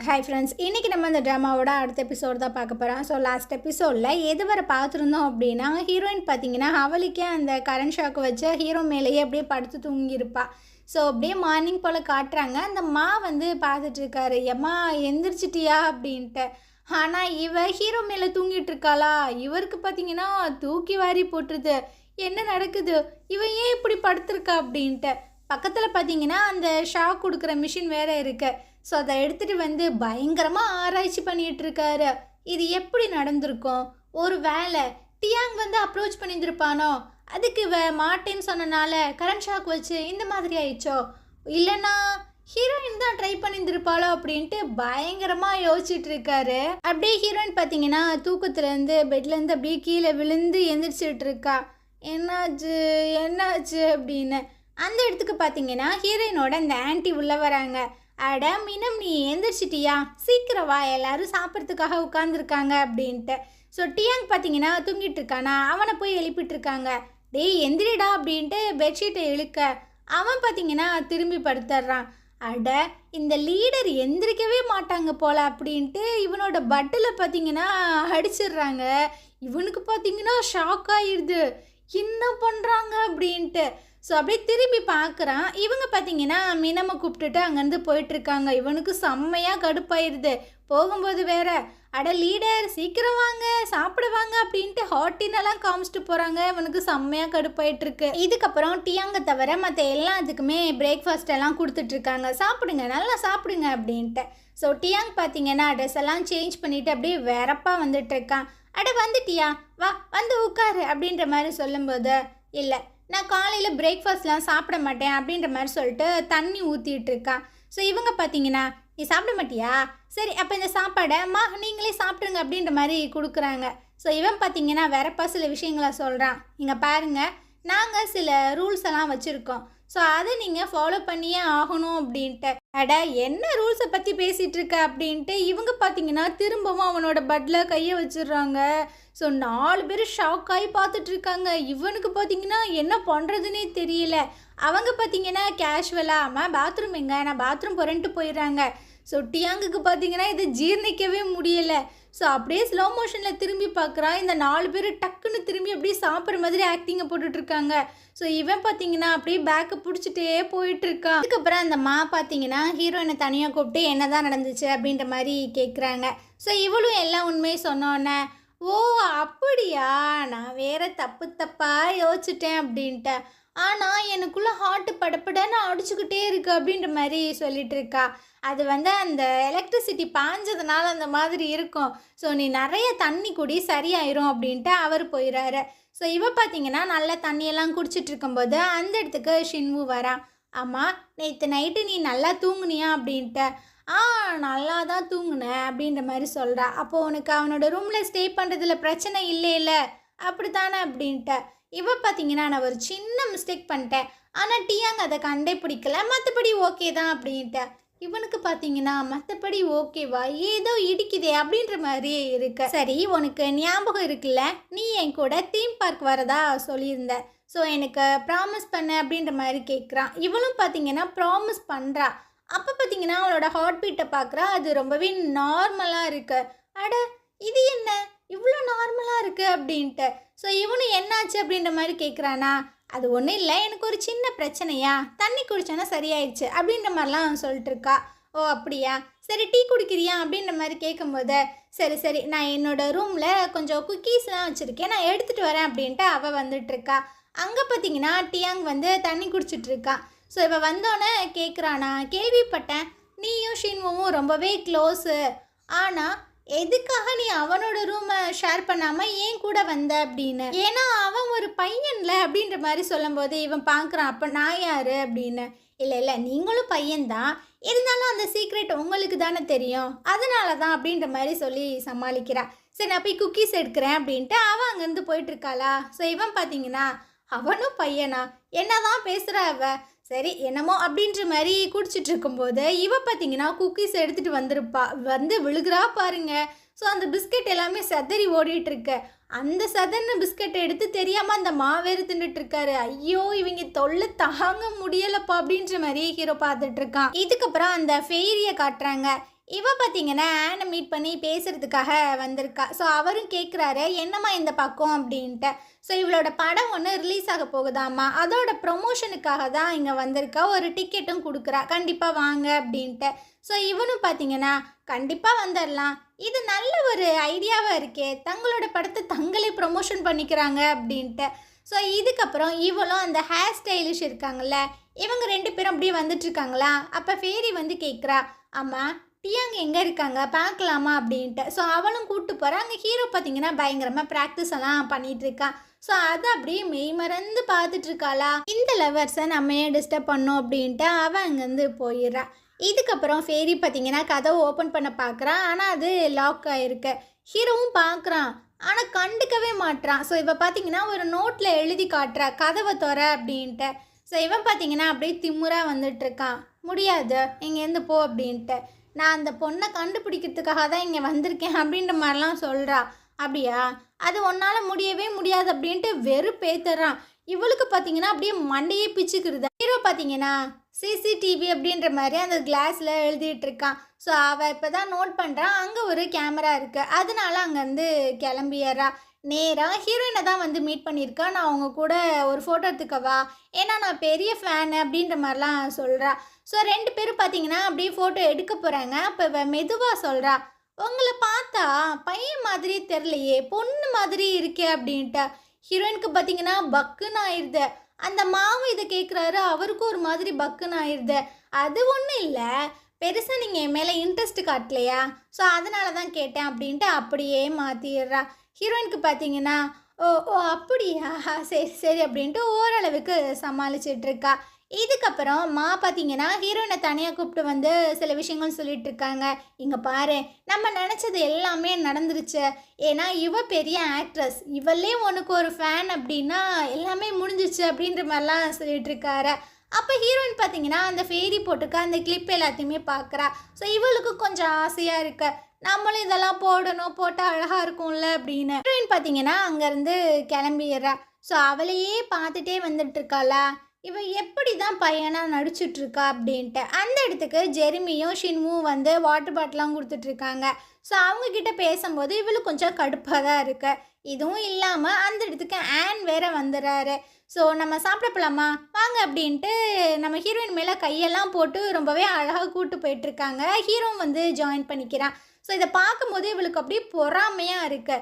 Hi friends, இன்றைக்கி நம்ம இந்த ட்ராமாவோட அடுத்த எபிசோடு தான் பார்க்க போகிறோம். ஸோ லாஸ்ட் எபிசோடில் எது வரை பார்த்துருந்தோம் அப்படின்னா, ஹீரோயின் பார்த்தீங்கன்னா அவளுக்கே அந்த கரண்ட் ஷாக்கு வச்சு ஹீரோ மேலேயே அப்படியே படுத்து தூங்கியிருப்பா. ஸோ அப்படியே மார்னிங் போல் காட்டுறாங்க. அந்த வந்து பார்த்துட்ருக்காரு, எம்மா எந்திரிச்சிட்டியா அப்படின்ட்டு. ஆனால் ஹீரோ மேலே தூங்கிட்டு இருக்காளா, இவருக்கு பார்த்தீங்கன்னா தூக்கி வாரி போட்டுருது. என்ன நடக்குது, ஏன் இப்படி படுத்திருக்கா அப்படின்ட்டு. பக்கத்தில் பார்த்தீங்கன்னா அந்த ஷாக் கொடுக்குற மிஷின் வேறு இருக்குது. ஸோ அதை எடுத்துகிட்டு வந்து பயங்கரமாக ஆராய்ச்சி பண்ணிகிட்டு இருக்காரு. இது எப்படி நடந்திருக்கும், ஒரு வேளை டியாங் அப்ரோச் பண்ணியிருந்திருப்பானோ, அதுக்கு மாட்டேன்னு சொன்னனால கரண்ட் ஷாக் வச்சு இந்த மாதிரி ஆயிடுச்சோ, இல்லைன்னா ஹீரோயின் தான் ட்ரை பண்ணியிருந்திருப்பாளோ அப்படின்ட்டு பயங்கரமாக யோசிச்சுட்டு இருக்காரு. அப்படியே ஹீரோயின் பார்த்தீங்கன்னா தூக்கத்துலேருந்து பெட்லேருந்து அப்படியே கீழே விழுந்து எந்திரிச்சிட்டு இருக்கா. என்னாச்சு என்னாச்சு அப்படின்னு. அந்த இடத்துக்கு பார்த்தீங்கன்னா ஹீரோயினோட இந்த ஆன்ட்டி உள்ளே வராங்க. அட மினம், நீ எந்திரிச்சிட்டியா, சீக்கிரம் வா, எல்லாரும் சாப்பிட்றதுக்காக உட்காந்துருக்காங்க அப்படின்ட்டு. ஸோ டியாங் பார்த்தீங்கன்னா தூங்கிட்டு இருக்கானா, அவனை போய் எழுப்பிட்டு இருக்காங்க. டேய் எந்திரிடா அப்படின்ட்டு பெட்ஷீட்டை இழுக்க அவன் பார்த்தீங்கன்னா திரும்பி படுத்துடுறான். அட இந்த லீடர் எந்திரிக்கவே மாட்டாங்க போல அப்படின்ட்டு இவனோட பட்டில் பார்த்தீங்கன்னா அடிச்சிடுறாங்க. இவனுக்கு பார்த்தீங்கன்னா ஷாக் ஆகிடுது, என்ன பண்ணுறாங்க அப்படின்ட்டு. ஸோ அப்படியே திரும்பி பார்க்குறான். இவங்க பார்த்தீங்கன்னா மினமை கூப்பிட்டுட்டு அங்கேருந்து போயிட்டுருக்காங்க. இவனுக்கு செம்மையாக கடுப்பாயிருது. போகும்போது வேற, அட லீடர் சீக்கிரம் வாங்க சாப்பிட வாங்க அப்படின்ட்டு ஹாட்டினெல்லாம் காமிச்சிட்டு போகிறாங்க. இவனுக்கு செம்மையாக கடுப்பாயிட்டுருக்கு. இதுக்கப்புறம் டியாங்க தவிர மற்ற எல்லாத்துக்குமே பிரேக்ஃபாஸ்ட் எல்லாம் கொடுத்துட்ருக்காங்க. சாப்பிடுங்க, நல்லா சாப்பிடுங்க அப்படின்ட்டு. ஸோ டியாங் பார்த்தீங்கன்னா ட்ரெஸ் எல்லாம் சேஞ்ச் பண்ணிவிட்டு அப்படியே வேறப்பா வந்துட்டுருக்கான். அட வந்துட்டியா, வா வந்து உட்காரு அப்படின்ற மாதிரி சொல்லும்போது, இல்லை நான் காலையில் பிரேக்ஃபாஸ்ட்லாம் சாப்பிட மாட்டேன் அப்படின்ற மாதிரி சொல்லிட்டு தண்ணி ஊற்றிட்டு இருக்கான். ஸோ இவங்க பார்த்தீங்கன்னா, நீ சாப்பிட மாட்டியா, சரி அப்போ இந்த சாப்பாடை நீங்களே சாப்பிடுங்க அப்படின்ற மாதிரி கொடுக்குறாங்க. ஸோ இவன் பார்த்தீங்கன்னா வேறப்பா சில விஷயங்களை சொல்கிறான். இங்கே பாருங்கள், நாங்கள் சில ரூல்ஸ் எல்லாம் வச்சுருக்கோம், ஸோ அதை நீங்கள் ஃபாலோ பண்ணியே ஆகணும் அப்படின்ட்டு. அட என்ன ரூல்ஸை பற்றி பேசிகிட்டு இருக்க அப்படின்ட்டு இவங்க பார்த்தீங்கன்னா திரும்பவும் அவனோட பட்டில் கையை வச்சிடுறாங்க. ஸோ 4 பேர் ஷாக் ஆகி பார்த்துட்ருக்காங்க. இவனுக்கு பார்த்தீங்கன்னா என்ன பண்ணுறதுனே தெரியல. அவங்க பார்த்தீங்கன்னா கேஷுவலாக பாத்ரூம் எங்கே, நான் பாத்ரூம் போகிறேன்ட்டு போயிடுறாங்க. ஸோ டியாங்குக்கு பார்த்தீங்கன்னா இதை ஜீர்ணிக்கவே முடியலை. ஸோ அப்படியே ஸ்லோ மோஷனில் திரும்பி பார்க்குறான். இந்த 4 பேர் டக்குன்னு திரும்பி அப்படியே சாப்பிட்ற மாதிரி ஆக்டிங்கை போட்டுட்ருக்காங்க. ஸோ இவன் பார்த்தீங்கன்னா அப்படியே பேக்கை பிடிச்சிட்டே போயிட்டுருக்கான். அதுக்கப்புறம் அந்த பார்த்தீங்கன்னா ஹீரோயினை தனியாக கூப்பிட்டு என்ன தான் நடந்துச்சு அப்படின்ற மாதிரி கேட்குறாங்க. ஸோ இவளும் எல்லா உண்மையும் சொன்னோன்னே, ஓ அப்படியா, நான் வேற தப்பாக யோசிச்சிட்டேன் அப்படின்ட்டு. ஆனால் எனக்குள்ளே ஹார்ட்டு படப்படன்னு அடிச்சுக்கிட்டே இருக்கு அப்படின்ற மாதிரி சொல்லிட்டு இருக்கா. அது அந்த எலக்ட்ரிசிட்டி பாஞ்சதுனால அந்த மாதிரி இருக்கும். ஸோ நீ நிறைய தண்ணி குடி, சரியாயிரும் அப்படின்ட்டு அவர் போயிடாரு. ஸோ இவ பார்த்தீங்கன்னா நல்லா தண்ணியெல்லாம் குடிச்சிட்டு இருக்கும்போது அந்த இடத்துக்கு ஷின்வு வரான். ஆமாம், நேற்று நைட்டு நீ நல்லா தூங்குனியா அப்படின்ட்டு. நல்லா தான் தூங்குனேன் அப்படின்ற மாதிரி சொல்கிறா. அப்போது உனக்கு அவனோட ரூமில் ஸ்டே பண்ணுறதுல பிரச்சனை இல்லைல்ல அப்படித்தானே அப்படின்ட்டு. இவ பார்த்தீங்கன்னா நான் ஒரு சின்ன மிஸ்டேக் பண்ணிட்டேன், ஆனால் டியாங்க அதை கண்டே பிடிக்கல, மற்றபடி ஓகே தான் அப்படின்ட்டு. இவனுக்கு பார்த்தீங்கன்னா மற்றபடி ஓகேவா, ஏதோ இடிக்குதே அப்படின்ற மாதிரியே இருக்கு. சரி உனக்கு ஞாபகம் இருக்குல்ல, நீ என் கூட தீம் பார்க் வரதா சொல்லியிருந்த, ஸோ எனக்கு ப்ராமிஸ் பண்ண அப்படின்ற மாதிரி கேட்குறான். இவளும் பார்த்தீங்கன்னா ப்ராமிஸ் பண்ணுறா. அப்போ பார்த்தீங்கன்னா அவளோட ஹார்ட் பீட்டை பார்க்குறா. அது ரொம்பவே நார்மலாக இருக்கு. அட இது என்ன இவ்வளோ நார்மலாக இருக்குது அப்படின்ட்டு. ஸோ இவனும் என்னாச்சு அப்படின்ற மாதிரி கேட்குறானா. அது ஒன்றும் இல்லை, எனக்கு ஒரு சின்ன பிரச்சனையா, தண்ணி குடிச்சோன்னா சரியாயிடுச்சு அப்படின்ற மாதிரிலாம் சொல்லிட்டுருக்கா. ஓ அப்படியா, சரி டீ குடிக்கிறியா அப்படின்ற மாதிரி கேட்கும்போது, சரி நான் என்னோடய ரூமில் கொஞ்சம் குக்கீஸ்லாம் வச்சுருக்கேன், நான் எடுத்துகிட்டு வரேன் அப்படின்ட்டு அவள் வந்துட்டுருக்கா. அங்கே பார்த்தீங்கன்னா டியாங் தண்ணி குடிச்சிட்ருக்கா. ஸோ இவள் வந்தோன்னே கேட்குறானா, கேள்விப்பட்டேன் நீயும் ஷின்வும் ரொம்பவே க்ளோஸு, ஆனால் எதுக்காக நீ அவனோட ரூமை ஷேர் பண்ணாமல் ஏன் கூட வந்த அப்படின்னு. ஏன்னா அவன் ஒரு பையன்ல அப்படின்ற மாதிரி சொல்லும்போது இவன் பார்க்குறான், அப்போ நான் யார் அப்படின்னு. இல்லை நீங்களும் பையன்தான், இருந்தாலும் அந்த சீக்ரெட் உங்களுக்கு தானே தெரியும், அதனால தான் அப்படின்ற மாதிரி சொல்லி சமாளிக்கிறா. சரி நான் போய் குக்கீஸ் எடுக்கிறேன் அப்படின்ட்டு அவன் அங்கேருந்து போயிட்டுருக்காளா. ஸோ இவன் பார்த்தீங்கன்னா அவனும் பையனா, என்னதான் பேசுகிறா அவ, சரி என்னமோ அப்படின்ற மாதிரி குடிச்சிட்டு இருக்கும்போது இவ பார்த்தீங்கன்னா குக்கீஸ் எடுத்துகிட்டு வந்திருப்பா. விழுகிறா பாருங்க. ஸோ அந்த பிஸ்கெட் எல்லாமே செதறி ஓடிட்டுருக்கு. அந்த சதன்னு பிஸ்கெட்டை எடுத்து தெரியாமல் அந்த மாவேறு தின்னுட்டுருக்காரு. ஐயோ இவங்க தொல்லை தாங்க முடியலப்பா அப்படின்ற மாதிரி ஹீரோ பார்த்துட்ருக்கான். இதுக்கப்புறம் அந்த ஃபெயிரியை காட்டுறாங்க. இவ பார்த்தீங்கன்னா ஆனை மீட் பண்ணி பேசுறதுக்காக வந்திருக்கா. ஸோ அவரும் கேட்குறாரு, என்னம்மா இந்த பக்கம் அப்படின்ட்டு. ஸோ இவளோட படம் ஒன்று ரிலீஸ் ஆக போகுதாம்மா, அதோட ப்ரொமோஷனுக்காக தான் இங்கே வந்திருக்கா. ஒரு டிக்கெட்டும் கொடுக்குறா, கண்டிப்பாக வாங்க அப்படின்ட்டு. ஸோ இவனும் பார்த்தீங்கன்னா கண்டிப்பாக வந்துடலாம், இது நல்ல ஒரு ஐடியாவாக இருக்கே, தங்களோட படத்தை தங்களே ப்ரொமோஷன் பண்ணிக்கிறாங்க அப்படின்ட்டு. ஸோ இதுக்கப்புறம் இவளும் அந்த ஹேர் ஸ்டைலிஷ் இருக்காங்கல்ல, இவங்க 2 பேரும் அப்படியே வந்துட்டுருக்காங்களா. அப்போ ஃபேரி வந்து கேட்குறா, அம்மா டியாங்க எங்கே இருக்காங்க பார்க்கலாமா அப்படின்ட்டு. ஸோ அவளும் கூப்பிட்டு போகிறா. அங்கே ஹீரோ பார்த்தீங்கன்னா பயங்கரமாக ப்ராக்டிஸ் எல்லாம் பண்ணிகிட்டு இருக்கான். ஸோ அதை அப்படியே மெய்மறந்து பார்த்துட்ருக்காளா. இந்த லவர்ஸை நம்ம ஏன் டிஸ்டர்ப் பண்ணோம் அப்படின்ட்டு அவள் அங்கேருந்து போயிடுறா. இதுக்கப்புறம் ஃபேரி பார்த்தீங்கன்னா கதவை ஓப்பன் பண்ண பார்க்குறான், ஆனால் அது லாக் ஆகிருக்கு. ஹீரோவும் பார்க்குறான், ஆனால் கண்டுக்கவே மாட்றான். ஸோ இவன் பார்த்தீங்கன்னா ஒரு நோட்டில் எழுதி காட்டுறா, கதவை தொற அப்படின்ட்டு. ஸோ இவன் பார்த்தீங்கன்னா அப்படியே திமுறாக வந்துட்டுருக்கான், முடியாது இங்கேருந்து போ அப்படின்ட்டு. நான் அந்த பொண்ணை கண்டுபிடிக்கிறதுக்காக தான் இங்கே வந்திருக்கேன் அப்படின்ற மாதிரிலாம் சொல்கிறா. அப்படியா, அது உன்னால் முடியவே முடியாது அப்படின்ட்டு வெறுப்பேத்துறான். இவளுக்கு பார்த்தீங்கன்னா அப்படியே மண்டையே பிச்சுக்கிறது. ஹீரோ பார்த்தீங்கன்னா சிசிடிவி அப்படின்ற மாதிரி அந்த கிளாஸில் எழுதிட்டு இருக்கான். ஸோ அவள் இப்போ தான் நோட் பண்ணுறான், அங்கே ஒரு கேமரா இருக்குது, அதனால அங்கேருந்து கிளம்பிடுறா. நேராக ஹீரோயினை தான் வந்து மீட் பண்ணியிருக்கா. நான் அவங்க கூட ஒரு ஃபோட்டோ எடுத்துக்கவா, ஏன்னா நான் பெரிய ஃபேனு அப்படின்ற மாதிரிலாம் சொல்கிறா. ஸோ 2 பேரும் பார்த்தீங்கன்னா அப்படியே ஃபோட்டோ எடுக்க போகிறாங்க. அப்போ இவ மெதுவாக சொல்கிறா, உங்களை பார்த்தா பையன் மாதிரி தெரிலையே, பொண்ணு மாதிரி இருக்கே அப்படின்ட்டு. ஹீரோயினுக்கு பார்த்தீங்கன்னா பக்குன்னு ஆயிடுது. அந்த மாவும் இதை கேட்குறாரு, அவருக்கும் ஒரு மாதிரி பக்குன்னு ஆயிடுது. அது ஒன்றும் இல்லை, பெருசாக நீங்கள் என் மேலே இன்ட்ரெஸ்ட் காட்டலையா, ஸோ அதனால தான் கேட்டேன் அப்படின்ட்டு அப்படியே மாற்றிடுறா. ஹீரோயினுக்கு பார்த்தீங்கன்னா ஓ ஓ அப்படியா, சரி சரி அப்படின்ட்டு ஓரளவுக்கு சமாளிச்சிட்ருக்கா. இதுக்கப்புறம் பார்த்தீங்கன்னா ஹீரோயினை தனியாக கூப்பிட்டு வந்து சில விஷயங்கள் சொல்லிட்டு இருக்காங்க. இங்கே பாரு, நம்ம நினச்சது எல்லாமே நடந்துருச்சு, ஏன்னா இவ பெரிய ஆக்ட்ரஸ், இவளே உனக்கு ஒரு ஃபேன் அப்படின்னா எல்லாமே முடிஞ்சிச்சு அப்படின்ற மாதிரிலாம் சொல்லிட்டு இருக்காரு. அப்போ ஹீரோயின் பார்த்தீங்கன்னா அந்த ஃபேரி போட்டுக்க அந்த கிளிப் எல்லாத்தையுமே பார்க்குறா. ஸோ இவளுக்கு கொஞ்சம் ஆசையாக இருக்கு, நம்மளும் இதெல்லாம் போடணும், போட்டால் அழகாக இருக்கும்ல அப்படின்னு. ஹீரோயின் பார்த்தீங்கன்னா அங்கேருந்து கிளம்பிடுறா. ஸோ அவளையே பார்த்துட்டே வந்துட்டு இருக்காளா, இவ எப்படி தான் பையனாக நடிச்சுட்ருக்கா அப்படின்ட்டு. அந்த இடத்துக்கு ஜெரிமியும் ஷின்மும் வந்து வாட்டர் பாட்டிலாம் கொடுத்துட்ருக்காங்க. ஸோ அவங்கக்கிட்ட பேசும்போது இவளுக்கு கொஞ்சம் கடுப்பாக தான் இருக்கு. இதுவும் இல்லாமல் அந்த இடத்துக்கு ஆன் வேற வந்துடுறாரு. ஸோ நம்ம சாப்பிட போகலாமா வாங்க அப்படின்ட்டு நம்ம ஹீரோயின் மேலே கையெல்லாம் போட்டு ரொம்பவே அழகாக கூட்டு போயிட்டுருக்காங்க. ஹீரோவும் வந்து ஜாயின் பண்ணிக்கிறான். ஸோ இதை பார்க்கும்போது இவளுக்கு அப்படியே பொறாமையாக இருக்கு.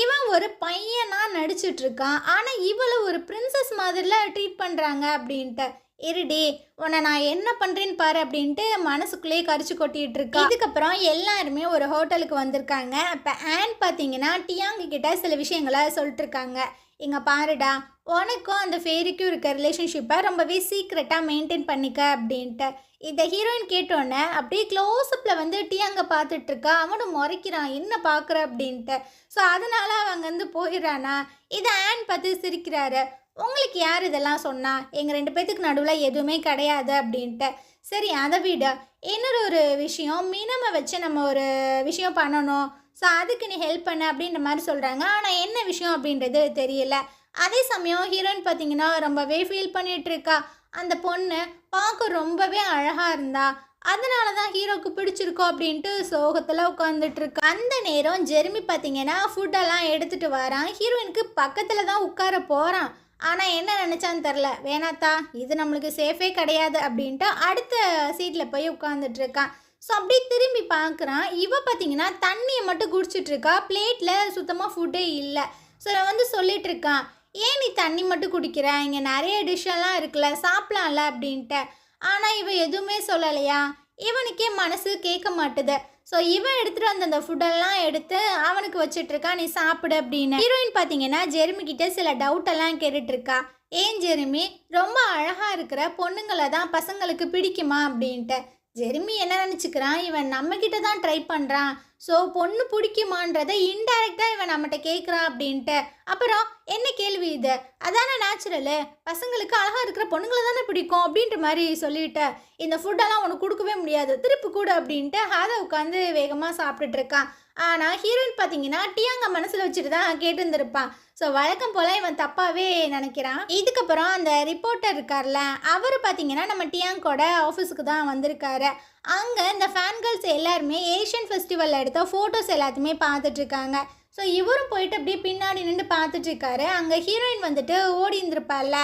இவன் ஒரு பையனாக நடிச்சிட்ருக்கான், ஆனால் இவளை ஒரு பிரின்சஸ் மாதிரிலாம் ட்ரீட் பண்ணுறாங்க அப்படின்ட்டு. இருடி, உன்னை நான் என்ன பண்ணுறேன்னு பாரு அப்படின்ட்டு மனசுக்குள்ளேயே கரிச்சு கொட்டிகிட்டு இருக்கா. இதுக்கப்புறம் எல்லாருமே ஒரு ஹோட்டலுக்கு வந்திருக்காங்க. அப்போ ஆன் பார்த்தீங்கன்னா டியாங்க கிட்ட சில விஷயங்களை சொல்லிட்டுருக்காங்க. இங்கே பாருடா, உனக்கும் அந்த ஃபேரிக்கும் இருக்க ரிலேஷன்ஷிப்பை ரொம்பவே சீக்ரெட்டாக மெயின்டைன் பண்ணிக்க அப்படின்ட்டு. இதை ஹீரோயின் கேட்டோன்னே அப்படியே க்ளோஸ்அப்பில் வந்து டியாங்க பார்த்துட்ருக்கா. அவனும் முறைக்கிறான், என்ன பார்க்குற அப்படின்ட்டு. ஸோ அதனால் அவங்க வந்து போயிடுறானா. இதை ஆன் பார்த்து சிரிக்கிறாரு. உங்களுக்கு யார் இதெல்லாம் சொன்னா, எங்கள் 2 பேத்துக்கு நடுவில் எதுவுமே கிடையாது அப்படின்ட்டு. சரி அதை விட இன்னொரு ஒரு விஷயம், மீனமை வச்சு நம்ம ஒரு விஷயம் பண்ணணும், ஸோ அதுக்கு நீ ஹெல்ப் பண்ண அப்படின்ற மாதிரி சொல்கிறாங்க. ஆனால் என்ன விஷயம் அப்படின்றது தெரியல. அதே சமயம் ஹீரோயின் பார்த்தீங்கன்னா ரொம்பவே ஃபீல் பண்ணிகிட்டு இருக்கா. அந்த பொண்ணு பார்க்க ரொம்பவே அழகாக இருந்தா, அதனால தான் ஹீரோக்கு பிடிச்சிருக்கோம் அப்படின்ட்டு சோகத்தில் உட்காந்துட்டு இருக்கா. அந்த நேரம் ஜெர்மி பார்த்தீங்கன்னா ஃபுட்டெல்லாம் எடுத்துகிட்டு வரான். ஹீரோயினுக்கு பக்கத்தில் தான் உட்கார போகிறான். ஆனால் என்ன நினச்சான்னு தெரில, வேணாத்தா இது நம்மளுக்கு சேஃபே கிடையாது அப்படின்ட்டு அடுத்த சீட்டில் போய் உட்காந்துட்டு இருக்கான். ஸோ அப்படியே திரும்பி பார்க்குறான். இவ பார்த்தீங்கன்னா தண்ணியை மட்டும் குடிச்சிட்ருக்கா, பிளேட்டில் சுத்தமாக ஃபுட்டே இல்லை. ஸோ நான் வந்து சொல்லிட்டு இருக்கான், ஏன் நீ தண்ணி மட்டும் குடிக்கிற, இங்கே நிறைய டிஷ்ஷெல்லாம் இருக்குல்ல, சாப்பிட்லாம்ல அப்படின்ட்டு. ஆனால் இவன் எதுவுமே சொல்லலையா. இவனுக்கே மனசு கேட்க மாட்டுது. ஸோ இவன் எடுத்துகிட்டு வந்த அந்த ஃபுட்டெல்லாம் எடுத்து அவனுக்கு வச்சிட்ருக்கான், நீ சாப்பிடு அப்படின்னு. ஹீரோயின் பார்த்தீங்கன்னா ஜெர்மி கிட்ட சில டவுட்டெல்லாம் கேட்டுட்ருக்கா. ஏன் ஜெர்மி, ரொம்ப அழகாக இருக்கிற பொண்ணுங்களை தான் பசங்களுக்கு பிடிக்குமா அப்படின்ட்டு. ஜெர்மி என்ன நினச்சிக்கிறான், இவன் நம்மக்கிட்ட தான் ட்ரை பண்ணுறான், ஸோ பொண்ணு பிடிக்குமான்றதை இன்டைரக்டாக இவன் நம்மகிட்ட கேட்குறான் அப்படின்ட்டு. அப்புறம் என்ன கேள்வி இது, அதானே நேச்சுரலு, பசங்களுக்கு அழகாக இருக்கிற பொண்ணுங்களை தானே பிடிக்கும் அப்படின்ற மாதிரி சொல்லிட்டு, இந்த ஃபுட்டெல்லாம் உனக்கு கொடுக்கவே முடியாது, திருப்பி கூட அப்படின்ட்டு அதை உட்காந்து வேகமாக சாப்பிட்டுட்டு இருக்கான். ஆனால் ஹீரோயின் பார்த்தீங்கன்னா டியாங்க மனசில் வச்சுட்டு தான் கேட்டுருந்துருப்பான். ஸோ வழக்கம் போல் இவன் தப்பாகவே நினைக்கிறான். இதுக்கப்புறம் அந்த ரிப்போர்ட்டர் இருக்கார்ல, அவர் பார்த்தீங்கன்னா நம்ம டியாங்கோட ஆஃபீஸுக்கு தான் வந்திருக்காரு. அங்கே இந்த ஃபேன் கேர்ள்ஸ் எல்லாருமே ஏஷியன் ஃபெஸ்டிவலில் எடுத்த ஃபோட்டோஸ் எல்லாத்தையுமே பார்த்துட்ருக்காங்க. ஸோ இவரும் போயிட்டு அப்படியே பின்னாடி நின்று பார்த்துட்ருக்காரு. அங்கே ஹீரோயின் வந்துட்டு ஓடி இருந்திருப்பாள்ல,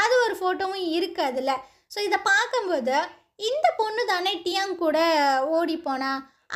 அது ஒரு ஃபோட்டோவும் இருக்குது அதில். ஸோ இதை பார்க்கும்போது இந்த பொண்ணு தானே டியாங் கூட ஓடி போனா,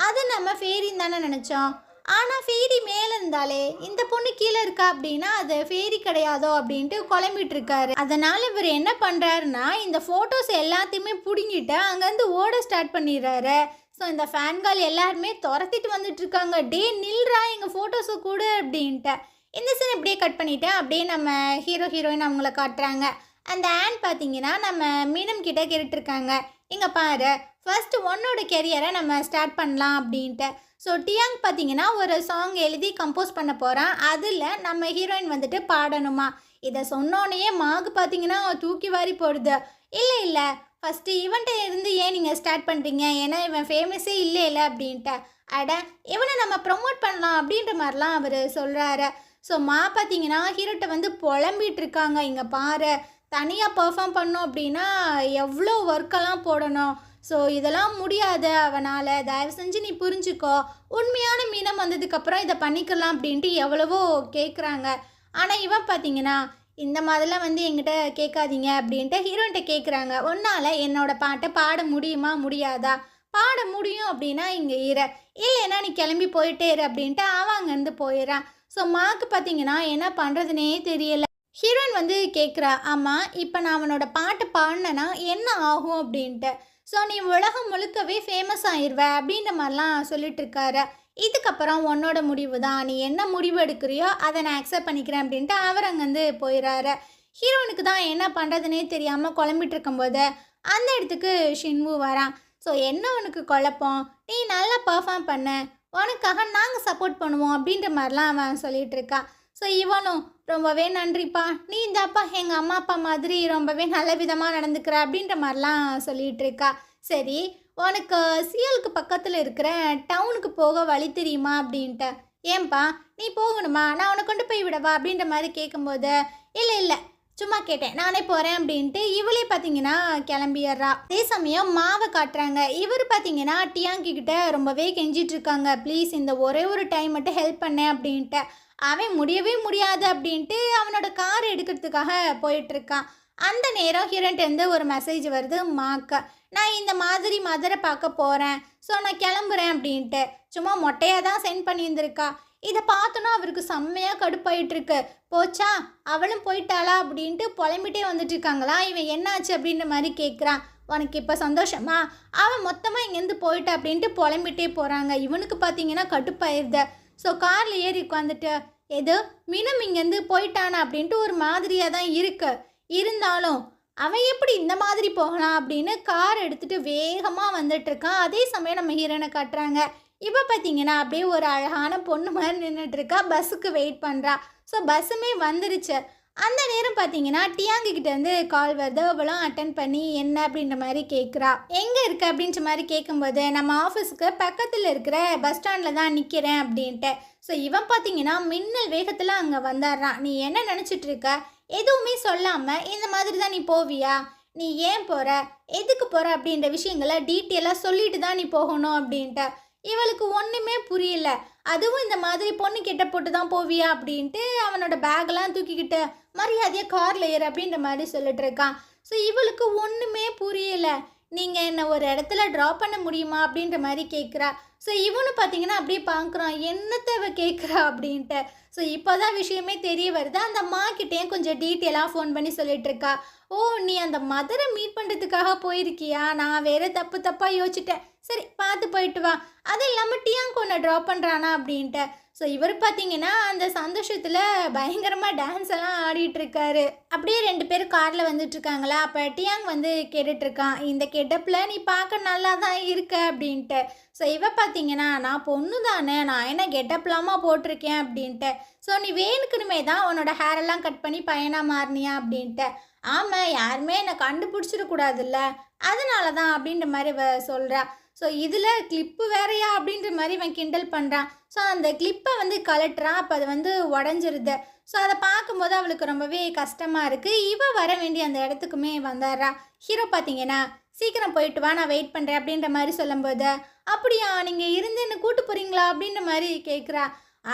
அது நம்ம ஃபேரின்னு தானே நினச்சோம். ஆனால் ஃபேரி மேலே இருந்தாலே இந்த பொண்ணு கீழே இருக்கா அப்படின்னா அது ஃபேரி கிடையாதோ அப்படின்ட்டு குழம்பிட்டு இருக்காரு. அதனால் இவர் என்ன பண்ணுறாருன்னா இந்த ஃபோட்டோஸ் எல்லாத்தையுமே பிடுங்கிட்டு அங்கேருந்து ஓட ஸ்டார்ட் பண்ணிடுறாரு. ஸோ இந்த ஃபேன்கள் எல்லாருமே துரத்திட்டு வந்துட்டு இருக்காங்க. டே நில்றா எங்கள் ஃபோட்டோஸை கூட அப்படின்ட்டு. இந்த சீன் இப்படியே கட் பண்ணிவிட்டு அப்படியே நம்ம ஹீரோயின் அவங்கள காட்டுறாங்க. அந்த ஆன் பார்த்தீங்கன்னா நம்ம மீனம் கிட்ட கேட்டுட்ருக்காங்க, இங்கே பாரு ஃபர்ஸ்ட் உன்னோட கெரியரை நம்ம ஸ்டார்ட் பண்ணலாம் அப்படின்ட்டு. ஸோ டியாங் பார்த்தீங்கன்னா ஒரு சாங் எழுதி கம்போஸ் பண்ண போகிறான். அதில் நம்ம ஹீரோயின் வந்துட்டு பாடணுமா. இதை சொன்னோன்னே மாகு பார்த்தீங்கன்னா தூக்கி வாரி போடுது. இல்லை ஃபஸ்ட்டு இவன்கிட்ட இருந்து ஏன் நீங்கள் ஸ்டார்ட் பண்ணுறீங்க, ஏன்னா இவன் ஃபேமஸே இல்லை அப்படின்ட்டு. அட இவனை நம்ம ப்ரொமோட் பண்ணலாம் அப்படின்ற மாதிரிலாம் அவர் சொல்கிறாரு. ஸோ பார்த்தீங்கன்னா ஹீரோட்ட வந்து புலம்பிகிட்டு இருக்காங்க, இங்கே பாரு தனியாக பர்ஃபார்ம் பண்ணோம் அப்படின்னா எவ்வளோ ஒர்க்கெல்லாம் போடணும். ஸோ இதெல்லாம் முடியாது அவனால், தயவு செஞ்சு நீ புரிஞ்சுக்கோ, உண்மையான மீனம் வந்ததுக்கப்புறம் இதை பண்ணிக்கலாம் அப்படின்ட்டு எவ்வளவோ கேட்குறாங்க. ஆனால் இவன் பார்த்தீங்கன்னா இந்த மாதிரிலாம் வந்து என்கிட்ட கேட்காதீங்க அப்படின்ட்டு ஹீரோயின்கிட்ட கேட்குறாங்க. உன்னால் என்னோட பாட்டை பாட முடியுமா முடியாதா, பாட முடியும் அப்படின்னா இங்கே இல்லைன்னா நீ கிளம்பி போயிட்டே இரு அப்படின்ட்டு அவன் அங்கேருந்து போயிடறான். ஸோ மாக்கு பார்த்தீங்கன்னா என்ன பண்ணுறதுனே தெரியல. ஹீரோயின் வந்து கேட்குறா, ஆமாம் இப்போ நான் அவனோட பாட்டு பாடினேன்னா என்ன ஆகும் அப்படின்ட்டு. ஸோ நீ உலகம் முழுக்கவே ஃபேமஸ் ஆயிடுவ அப்படின்ற மாதிரிலாம் சொல்லிட்டு இருக்காரு. இதுக்கப்புறம் உன்னோட முடிவு தான், நீ என்ன முடிவு எடுக்கிறியோ அதை நான் அக்செப்ட் பண்ணிக்கிறேன் அப்படின்ட்டு அவர் அங்கேருந்து போயிடுறாரு. ஹீரோனுக்கு தான் என்ன பண்ணுறதுனே தெரியாமல் குழம்பிட்டு இருக்கும்போது அந்த இடத்துக்கு ஷின்வு வரான். ஸோ என்ன உனக்கு குழப்பம், நீ நல்லா பர்ஃபார்ம் பண்ண, உனக்காக நாங்கள் சப்போர்ட் பண்ணுவோம் அப்படின்ற மாதிரிலாம் அவன் சொல்லிகிட்டு இருக்கான். ஸோ இவனும் ரொம்பவே நன்றிப்பா, நீ இந்தாப்பா எங்கள் அம்மா அப்பா மாதிரி ரொம்பவே நல்ல விதமாக நடந்துக்கிற அப்படின்ற மாதிரிலாம் சொல்லிகிட்டு இருக்கா. சரி உனக்கு சிஎலுக்கு பக்கத்தில் இருக்கிற டவுனுக்கு போக வழி தெரியுமா அப்படின்ட்டு. ஏன்பா நீ போகணுமா, நான் உன்னை கொண்டு போய் விடவா அப்படின்ற மாதிரி கேட்கும்போது இல்லை சும்மா கேட்டேன் நானே போகிறேன் அப்படின்ட்டு இவளே பார்த்தீங்கன்னா கிளம்பிடுறா. அதே சமயம் மாவை காட்டுறாங்க. இவர் பார்த்தீங்கன்னா டியாங்கி கிட்ட ரொம்பவே கெஞ்சிட்டு இருக்காங்க, ப்ளீஸ் இந்த ஒரே ஒரு டைம் மட்டும் ஹெல்ப் பண்ணேன் அப்படின்ட்டு. அவன் முடியவே முடியாது அப்படின்ட்டு அவனோட கார் எடுக்கிறதுக்காக போயிட்டுருக்கான். அந்த நேரம் ஹீரோன்ட்டேருந்து ஒரு மெசேஜ் வருது மாக்க, நான் இந்த மாதிரி மதரை பார்க்க போகிறேன், ஸோ நான் கிளம்புறேன் அப்படின்ட்டு. சும்மா மொட்டையாக தான் சென்ட் பண்ணியிருந்திருக்கா. இதை பார்த்தோன்னா அவருக்கு செம்மையாக கடுப்பாயிட்டுருக்கு. போச்சா அவளும் போயிட்டாளா அப்படின்ட்டு புலம்பிட்டே வந்துட்டு இருக்காங்களா. இவன் என்னாச்சு அப்படின்ற மாதிரி கேட்குறான். உனக்கு இப்போ சந்தோஷமா, அவன் மொத்தமாக இங்கேருந்து போயிட்டா அப்படின்ட்டு புலம்பிட்டே போகிறாங்க. இவனுக்கு பார்த்தீங்கன்னா கடுப்பாயிருத. ஸோ காரில் ஏறி உட்காந்துட்டு எது மீனம் இங்கேருந்து போயிட்டானா அப்படின்ட்டு ஒரு மாதிரியாக தான் இருக்கு. இருந்தாலும் அவன் எப்படி இந்த மாதிரி போகலாம் அப்படின்னு கார் எடுத்துகிட்டு வேகமாக வந்துட்டுருக்கான். அதே சமயம் நம்ம ஹீரோனை காட்டுறாங்க. இப்போ பார்த்தீங்கன்னா அப்படியே ஒரு அழகான பொண்ணு மாதிரி நின்றுட்டுருக்கா, பஸ்ஸுக்கு வெயிட் பண்ணுறா. ஸோ பஸ்ஸுமே வந்துருச்சு. அந்த நேரம் பார்த்தீங்கன்னா டியாங்கிக்கிட்ட வந்து கால் வருது. அவளும் அட்டன் பண்ணி என்ன அப்படின்ற மாதிரி கேட்குறா. எங்கே இருக்க அப்படின்ற மாதிரி கேட்கும்போது நம்ம ஆஃபீஸுக்கு பக்கத்தில் இருக்கிற பஸ் ஸ்டாண்டில் தான் நிற்கிறேன் அப்படின்ட்டு. ஸோ இவன் பார்த்தீங்கன்னா மின்னல் வேகத்தில் அங்கே வந்துடுறான். நீ என்ன நினச்சிட்ருக்க, எதுவுமே சொல்லாமல் இந்த மாதிரி தான் நீ போவியா, நீ ஏன் போகிற, எதுக்கு போகிற அப்படின்ற விஷயங்களை டீட்டெயிலாக சொல்லிட்டு தான் நீ போகணும் அப்படின்ட்டு. இவளுக்கு ஒன்றுமே புரியல. அதுவும் இந்த மாதிரி பொண்ணு கிட்ட போட்டு தான் போவியா அப்படின்ட்டு அவனோட பேக்கெல்லாம் தூக்கிக்கிட்டு மரியாதையாக காரில் ஏறு அப்படின்ற மாதிரி சொல்லிட்டு இருக்கான். ஸோ இவளுக்கு ஒன்றுமே புரியல. நீங்கள் என்னை ஒரு இடத்துல ட்ராப் பண்ண முடியுமா அப்படின்ற மாதிரி கேட்குறா. ஸோ இவனு பார்த்தீங்கன்னா அப்படியே பார்க்குறான், என்னத்தை இவ கேட்குறா அப்படின்ட்டு. ஸோ இப்போ தான் விஷயமே தெரிய வருது. அந்த அம்மாக்கிட்டேயும் கொஞ்சம் டீட்டெயிலாக ஃபோன் பண்ணி சொல்லிகிட்ருக்கா. ஓ நீ அந்த மதரை மீட் பண்ணுறதுக்காக போயிருக்கியா, நான் வேறு தப்பாக யோசிச்சிட்டேன், சரி பார்த்து போயிட்டு வா, அது இல்லாமல் டியாங்க் ஒன்று ட்ராப் பண்ணுறானா அப்படின்ட்டு. ஸோ இவர் பார்த்தீங்கன்னா அந்த சந்தோஷத்தில் பயங்கரமாக டான்ஸ் எல்லாம் ஆடிட்டுருக்காரு. அப்படியே 2 பேர் காரில் வந்துட்டுருக்காங்களா. அப்போ டியாங் வந்து கேட்டுட்ருக்கான், இந்த கெட்டப்பில் நீ பார்க்க நல்லா தான் இருக்க அப்படின்ட்டு. ஸோ இவ பார்த்தீங்கன்னா நான் பொண்ணு தானே, நான் என்ன கெட்டப்லாமா போட்டிருக்கேன் அப்படின்ட்டு. ஸோ நீ வேணுக்குனுமே தான் உன்னோட ஹேரெல்லாம் கட் பண்ணி பையனாக மாறினியா அப்படின்ட்டு. ஆமாம் யாருமே என்னை கண்டுபிடிச்சிடக்கூடாதுல்ல, அதனால தான் அப்படின்ற மாதிரி சொல்கிறா. ஸோ இதில் கிளிப்பு வேறையா அப்படின்ற மாதிரி இவன் கிண்டல் பண்ணுறான். ஸோ அந்த கிளிப்பை வந்து கலட்டுறான். அப்போ அது வந்து உடஞ்சிருது. ஸோ அதை பார்க்கும்போது அவளுக்கு ரொம்பவே கஷ்டமாக இருக்குது. இவ வர வேண்டிய அந்த இடத்துக்குமே வந்துடுறா. ஹீரோ பார்த்தீங்கன்னா சீக்கிரம் போயிட்டு வா, நான் வெயிட் பண்ணுறேன் அப்படின்ற மாதிரி சொல்லும்போது, அப்படியா நீங்கள் இருந்து என்ன கூட்டு போகிறீங்களா அப்படின்ற மாதிரி கேட்குறா.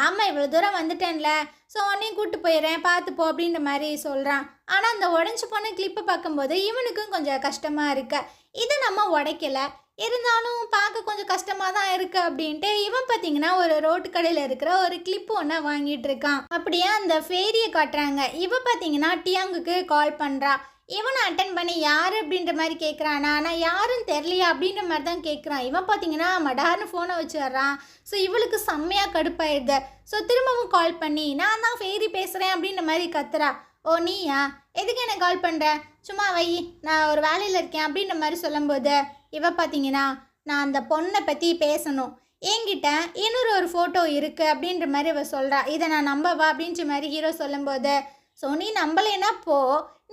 ஆமாம், இவ்வளோ தூரம் வந்துட்டேன்ல, ஸோ உன்னையும் கூப்பிட்டு போயிடுறேன், பார்த்துப்போ அப்படின்ற மாதிரி சொல்கிறான். ஆனால் அந்த உடஞ்சி போன கிளிப்பை பார்க்கும்போது இவனுக்கும் கொஞ்சம் கஷ்டமாக இருக்கு. இதை நம்ம உடைக்கலை, இருந்தாலும் பார்க்க கொஞ்சம் கஷ்டமாக தான் இருக்குது அப்படின்ட்டு இவன் பார்த்தீங்கன்னா ஒரு ரோட்டு கடையில் இருக்கிற ஒரு கிளிப்பு ஒன்று வாங்கிட்டு இருக்கான். அப்படியே அந்த ஃபேரியை காட்டுறாங்க. இவன் பார்த்தீங்கன்னா டியாங்குக்கு கால் பண்ணுறா. இவனை அட்டன் பண்ணி யார் அப்படின்ற மாதிரி கேட்குறானா, நான் யாரும் தெரியலையா அப்படின்ற மாதிரி தான் கேட்குறான். இவன் பார்த்தீங்கன்னா மடார்னு ஃபோனை வச்சு வர்றான். ஸோ இவளுக்கு செம்மையாக கடுப்பாயிடுது. ஸோ திரும்பவும் கால் பண்ணி நான் தான் ஃபேரி பேசுகிறேன் அப்படின்ற மாதிரி கத்துறா. ஓ நீயா, எதுக்கு எனக்கு கால் பண்ணுற, சும்மா வை, நான் ஒரு வேலையில் இருக்கேன் அப்படின்ற மாதிரி சொல்லும்போது இவ பார்த்தீங்கன்னா நான் அந்த பொண்ணை பற்றி பேசணும், என்கிட்ட இன்னொரு ஒரு ஃபோட்டோ இருக்குது அப்படின்ற மாதிரி அவள் சொல்கிறா. இதை நான் நம்பவா அப்படின்ற மாதிரி ஹீரோ சொல்லும்போது, ஸோ நீ நம்பலைன்னா போ,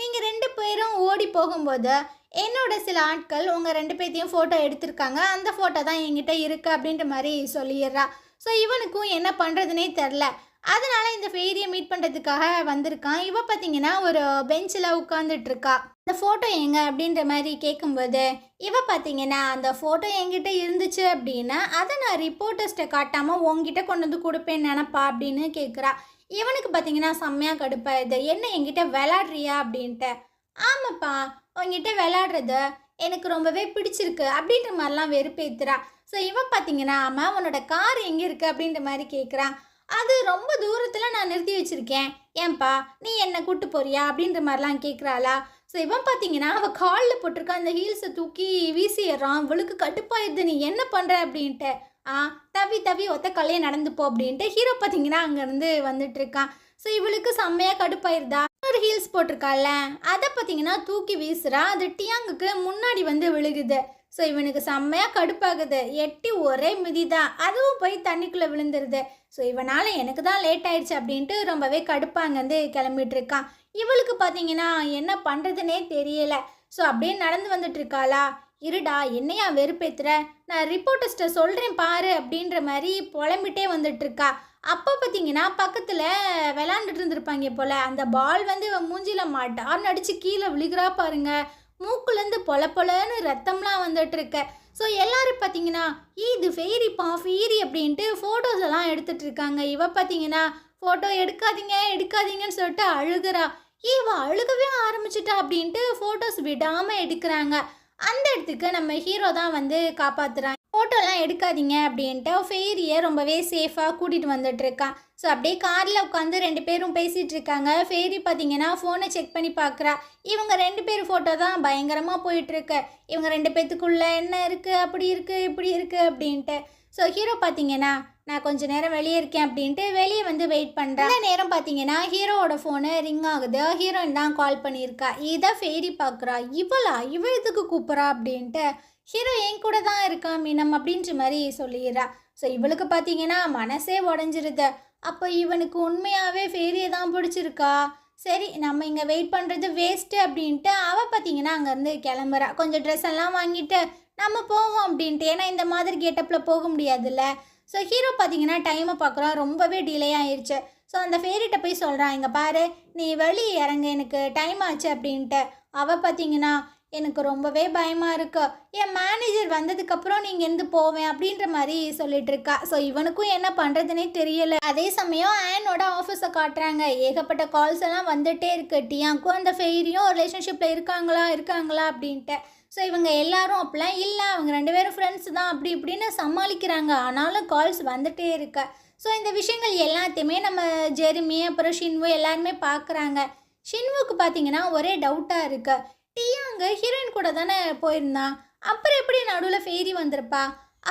நீங்கள் 2 பேரும் ஓடி போகும்போது என்னோட சில ஆட்கள் உங்கள் 2 பேர்த்தையும் ஃபோட்டோ எடுத்திருக்காங்க, அந்த ஃபோட்டோ தான் என்கிட்ட இருக்குது அப்படின்ற மாதிரி சொல்லிடுறா. ஸோ இவனுக்கும் என்ன பண்ணுறதுனே தெரில. அதனால இந்த ஃபேரியை மீட் பண்ணுறதுக்காக வந்திருக்கான். இவ பார்த்தீங்கன்னா ஒரு பெஞ்சில் உட்காந்துட்ருக்கா. இந்த ஃபோட்டோ எங்க அப்படின்ற மாதிரி கேட்கும்போது இவ பார்த்தீங்கன்னா அந்த ஃபோட்டோ என்கிட்ட இருந்துச்சு அப்படின்னா அதை நான் ரிப்போர்ட்டர்ஸ்ட்டை காட்டாமல் உங்ககிட்ட கொண்டு வந்து கொடுப்பேன்னு நினப்பா அப்படின்னு கேட்குறா. இவனுக்கு பார்த்தீங்கன்னா செம்மையாக கடுப்பாயிருது. என்ன என்கிட்ட விளாட்றியா அப்படின்ட்டு. ஆமாப்பா, உங்ககிட்ட விளாடுறது எனக்கு ரொம்பவே பிடிச்சிருக்கு அப்படின்ற மாதிரிலாம் வெறுப்பேத்துறா. ஸோ இவன் பார்த்தீங்கன்னா ஆமாம் உன்னோட கார் எங்கே இருக்குது அப்படின்ற மாதிரி கேட்குறான். அது ரொம்ப தூரத்தில் நான் நிறுத்தி வச்சுருக்கேன், ஏன்பா நீ என்னை கூட்டு போறியா அப்படின்ற மாதிரிலாம் கேட்குறாளா. ஸோ இவன் பார்த்தீங்கன்னா அவள் காலில் போட்டிருக்க அந்த ஹீல்ஸை தூக்கி வீசிடுறான். அவளுக்கு கடுப்பாயிடுது, நீ என்ன பண்ணுற அப்படின்ட்டு. தவி தவி ஒத்த கல்லையே நடந்துப்போ அப்படின்ட்டு ஹீரோ பார்த்தீங்கன்னா அங்கேருந்து வந்துட்டுருக்கான். ஸோ இவளுக்கு செம்மையாக கடுப்பாயிருதா. ஒரு ஹீல்ஸ் போட்டிருக்கால அதை பார்த்தீங்கன்னா தூக்கி வீசுறா. அது டியாங்குக்கு முன்னாடி வந்து விழுகுது. ஸோ இவனுக்கு செம்மையாக கடுப்பாகுது. எட்டி ஒரே மிதி தான், அதுவும் போய் தண்ணிக்குள்ளே விழுந்துருது. ஸோ இவனால் எனக்கு தான் லேட் ஆயிடுச்சு அப்படின்ட்டு ரொம்பவே கடுப்பாங்கந்து கிளம்பிட்டு இருக்கான். இவளுக்கு பார்த்தீங்கன்னா என்ன பண்ணுறதுனே தெரியலை. ஸோ அப்படியே நடந்து வந்துட்டுருக்காளா. இருடா என்னையா வெறுப்பேத்துற, நான் ரிப்போர்ட்டர்ஸ்ட்டை சொல்கிறேன் பாரு அப்படின்ற மாதிரி புலம்பிட்டே வந்துட்டுருக்கா. அப்போ பார்த்தீங்கன்னா பக்கத்தில் விளாண்டுட்டு இருந்திருப்பாங்க போல், அந்த பால் வந்து இவன் மூஞ்சியில் மாட்டார்னு அடித்து கீழே விழுகிறா பாருங்க. மூக்குலேருந்து பொல பொலன்னு ரத்தம்லாம் வந்துட்டுருக்கு. ஸோ எல்லோரும் பார்த்தீங்கன்னா இது ஃபேரிப்பா ஃபேரி அப்படின்ட்டு ஃபோட்டோஸ் எல்லாம் எடுத்துகிட்டு இருக்காங்க. இவ பார்த்தீங்கன்னா ஃபோட்டோ எடுக்காதீங்க எடுக்காதீங்கன்னு சொல்லிட்டு அழுகிறா. இவ அழுகவே ஆரம்பிச்சிட்டா அப்படின்ட்டு ஃபோட்டோஸ் விடாமல் எடுக்கிறாங்க. அந்த இடத்துக்கு நம்ம ஹீரோ தான் வந்து காப்பாற்றுறான். ஃபோட்டோலாம் எடுக்காதீங்க அப்படின்ட்டு ஃபேரியை ரொம்பவே சேஃபாக கூட்டிகிட்டு வந்துட்டுருக்கான். ஸோ அப்படியே காரில் உட்காந்து 2 பேரும் பேசிகிட்டு இருக்காங்க. ஃபேரி பார்த்தீங்கன்னா ஃபோனை செக் பண்ணி பார்க்குறா. இவங்க 2 பேர் ஃபோட்டோ தான் பயங்கரமாக போயிட்டுருக்கு. இவங்க 2 பேர்த்துக்குள்ளே என்ன இருக்குது, அப்படி இருக்குது இப்படி இருக்குது அப்படின்ட்டு. ஸோ ஹீரோ பார்த்தீங்கன்னா நான் கொஞ்சம் நேரம் வெளியே இருக்கேன் அப்படின்ட்டு வெளியே வந்து வெயிட் பண்ணுறேன். அந்த நேரம் பார்த்தீங்கன்னா ஹீரோவோட ஃபோனு ரிங் ஆகுது. ஹீரோயின் தான் கால் பண்ணியிருக்கா. இதை ஃபேரி பார்க்குறா. இவ இதுக்கு கூப்பிட்றா அப்படின்ட்டு. ஹீரோ என் கூட தான் இருக்கா மீனம் அப்படின்ற மாதிரி சொல்லிடுறா. ஸோ இவளுக்கு பார்த்தீங்கன்னா மனசே உடஞ்சிருது. அப்போ இவனுக்கு உண்மையாகவே ஃபேரியை தான் பிடிச்சிருக்கா. சரி நம்ம இங்கே வெயிட் பண்ணுறது வேஸ்ட்டு அப்படின்ட்டு அவள் பார்த்தீங்கன்னா அங்கேருந்து கிளம்புறா. கொஞ்சம் ட்ரெஸ் எல்லாம் வாங்கிட்டு நம்ம போவோம் அப்படின்ட்டு, ஏன்னா இந்த மாதிரி கெட்டப்பில் போக முடியாதுல்ல. ஸோ ஹீரோ பார்த்தீங்கன்னா டைமை பார்க்குறான், ரொம்பவே டிலே ஆயிடுச்சு. ஸோ அந்த ஃபேரிட்ட போய் சொல்கிறான், இங்கே பாரு நீ வெளியே இறங்க, எனக்கு டைம் ஆச்சு அப்படின்ட்டு. அவள் பார்த்தீங்கன்னா எனக்கு ரொம்பவே பயமாக இருக்கு, என் மேனேஜர் வந்ததுக்கப்புறம் நீங்கள் எந்த போவேன் அப்படின்ற மாதிரி சொல்லிட்டு இருக்கா. ஸோ இவனுக்கும் என்ன பண்ணுறதுனே தெரியலை. அதே சமயம் ஆனோட ஆஃபீஸை காட்டுறாங்க. ஏகப்பட்ட கால்ஸ் எல்லாம் வந்துகிட்டே இருக்கு. டியாங்கும் அந்த ஃபேரியும் ரிலேஷன்ஷிப்பில் இருக்காங்களா அப்படின்ட்டு. ஸோ இவங்க எல்லாரும் அப்பெல்லாம் இல்லை, அவங்க 2 பேரும் ஃப்ரெண்ட்ஸ் தான் அப்படி இப்படின்னு சமாளிக்கிறாங்க. ஆனாலும் கால்ஸ் வந்துகிட்டே இருக்கு. ஸோ இந்த விஷயங்கள் எல்லாத்தையுமே நம்ம ஜெரிமி அப்புறம் ஷின்வு எல்லாருமே பார்க்குறாங்க. ஷின்வுக்கு பார்த்தீங்கன்னா ஒரே டவுட்டாக இருக்குது. டியாங்க ஹீரோயின் கூட தானே போயிருந்தான், அப்புறம் எப்படி நடுவில் ஃபேரி வந்திருப்பா,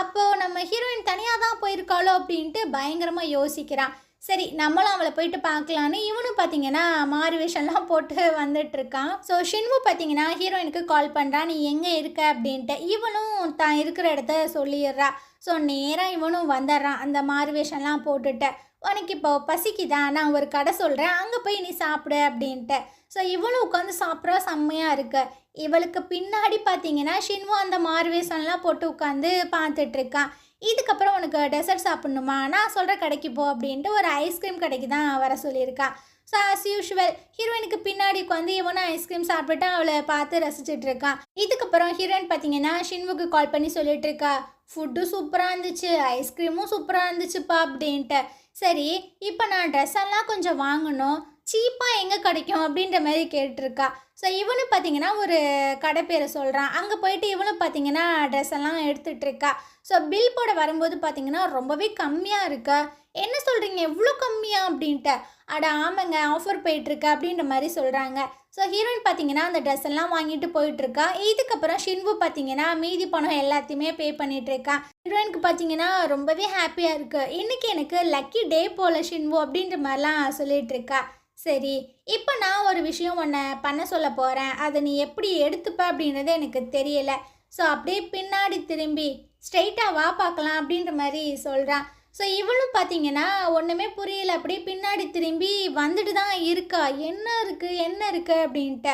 அப்போது நம்ம ஹீரோயின் தனியாக தான் போயிருக்காளோ அப்படின்ட்டு பயங்கரமாக யோசிக்கிறான். சரி நம்மளும் அவளை போயிட்டு பார்க்கலான்னு இவனும் பார்த்தீங்கன்னா மாறு வேஷம்லாம் போட்டு வந்துட்டுருக்கான். ஸோ ஷின்வு பார்த்தீங்கன்னா ஹீரோயினுக்கு கால் பண்ணுறான், நீ எங்கே இருக்க அப்படின்ட்டு. இவனும் தான் இருக்கிற இடத்த சொல்லிடுறா. ஸோ நேராக இவனும் வந்துடுறான் அந்த மாறுவேஷன்லாம் போட்டுட்டு. உனக்கு இப்போ பசிக்குதா, நான் ஒரு கடை சொல்கிறேன், அங்கே போய் நீ சாப்பிடு அப்படின்ட்டு. ஸோ இவளும் உட்காந்து சாப்பிட்றா, செம்மையாக இருக்கு. இவளுக்கு பின்னாடி பார்த்தீங்கன்னா ஷின்வு அந்த மாறுவேஷன்லாம் போட்டு உட்காந்து பார்த்துட்ருக்கான். இதுக்கப்புறம் உனக்கு டெசர்ட் சாப்பிட்ணுமா, நான் சொல்கிற கடைக்கு போ அப்படின்ட்டு ஒரு ஐஸ்கிரீம் கடைக்கு தான் வர சொல்லியிருக்கான். ஸோ ஆஸ் யூஷுவல் ஹீரோயினுக்கு பின்னாடி உட்காந்து இவனும் ஐஸ்கிரீம் சாப்பிட்டு அவளை பார்த்து ரசிச்சுட்டு இருக்கான். இதுக்கப்புறம் ஹீரோயின் பார்த்தீங்கன்னா ஷின்வுக்கு கால் பண்ணி சொல்லிட்டு இருக்கா, ஃபுட்டு சூப்பராக இருந்துச்சு, ஐஸ்கிரீமும் சூப்பராக இருந்துச்சுப்பா அப்படின்ட்டு. சரி, இப்போ நான் ட்ரெஸ் எல்லாம் கொஞ்சம் வாங்கணும், சீப்பாக எங்கே கிடைக்கும் அப்படின்ற மாதிரி கேட்டிருக்கா. ஸோ இவனு பார்த்தீங்கன்னா ஒரு கடை பேரை சொல்கிறான். அங்கே போயிட்டு இவனும் பார்த்தீங்கன்னா ட்ரெஸ் எல்லாம் எடுத்துகிட்டு இருக்கா. ஸோ பில் போட வரும்போது பார்த்தீங்கன்னா ரொம்பவே கம்மியாக இருக்கா. என்ன சொல்கிறீங்க, எவ்வளோ கம்மியா அப்படின்ட்டு. அட ஆமாங்க, ஆஃபர் போயிட்டுருக்கு அப்படின்ற மாதிரி சொல்கிறாங்க. ஸோ ஹீரோயின் பார்த்தீங்கன்னா அந்த ட்ரெஸ் எல்லாம் வாங்கிட்டு போயிட்டுருக்கா. இதுக்கப்புறம் ஷின்வு பார்த்தீங்கன்னா மீதி பணம் எல்லாத்தையுமே பே பண்ணிகிட்ருக்கா. ஹீரோயினுக்கு பார்த்தீங்கன்னா ரொம்பவே ஹாப்பியாக இருக்குது. இன்றைக்கி எனக்கு லக்கி டே போல் ஷின்வு அப்படின்ற மாதிரிலாம் சொல்லிகிட்ருக்கா. சரி, இப்போ நான் ஒரு விஷயம் ஒன்று பண்ண சொல்ல போகிறேன், அதை நீ எப்படி எடுத்துப்ப அப்படின்றது எனக்கு தெரியலை. ஸோ அப்படியே பின்னாடி திரும்பி ஸ்ட்ரெயிட்டாக வா பார்க்கலாம் அப்படின்ற மாதிரி சொல்கிறான். ஸோ இவளும் பார்த்தீங்கன்னா ஒன்றுமே புரியல, அப்படியே பின்னாடி திரும்பி வந்துட்டு தான் இருக்கா. என்ன இருக்குது அப்படின்ட்டு.